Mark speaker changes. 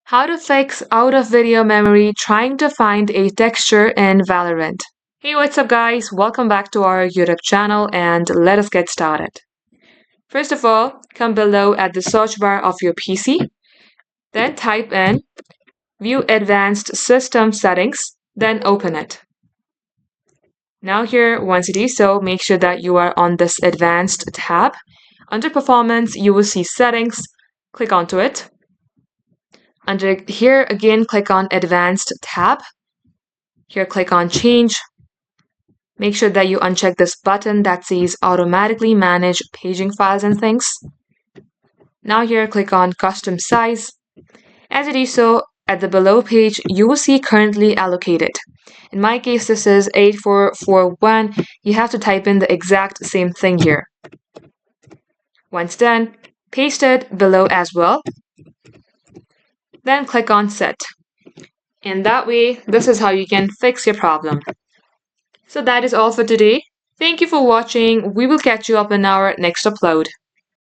Speaker 1: How to fix out of video memory trying to find a texture in Valorant. Hey, what's up guys? Welcome back to our YouTube channel and let us get started. First of all, come below at the search bar of your PC, then type in View Advanced System Settings, then open it. Now here, once you do so, make sure that you are on this Advanced tab. Under Performance, you will see Settings, click onto it. Under here, again, click on Advanced tab. Here, click on Change. Make sure that you uncheck this button that says Automatically Manage Paging Files and Things. Now here, click on Custom Size. As you do so, at the below page, you will see Currently Allocated. In my case, this is 8441. You have to type in the exact same thing here. Once done, paste it below as well. Then click on Set. And that way, this is how you can fix your problem. So that is all for today. Thank you for watching. We will catch you up in our next upload.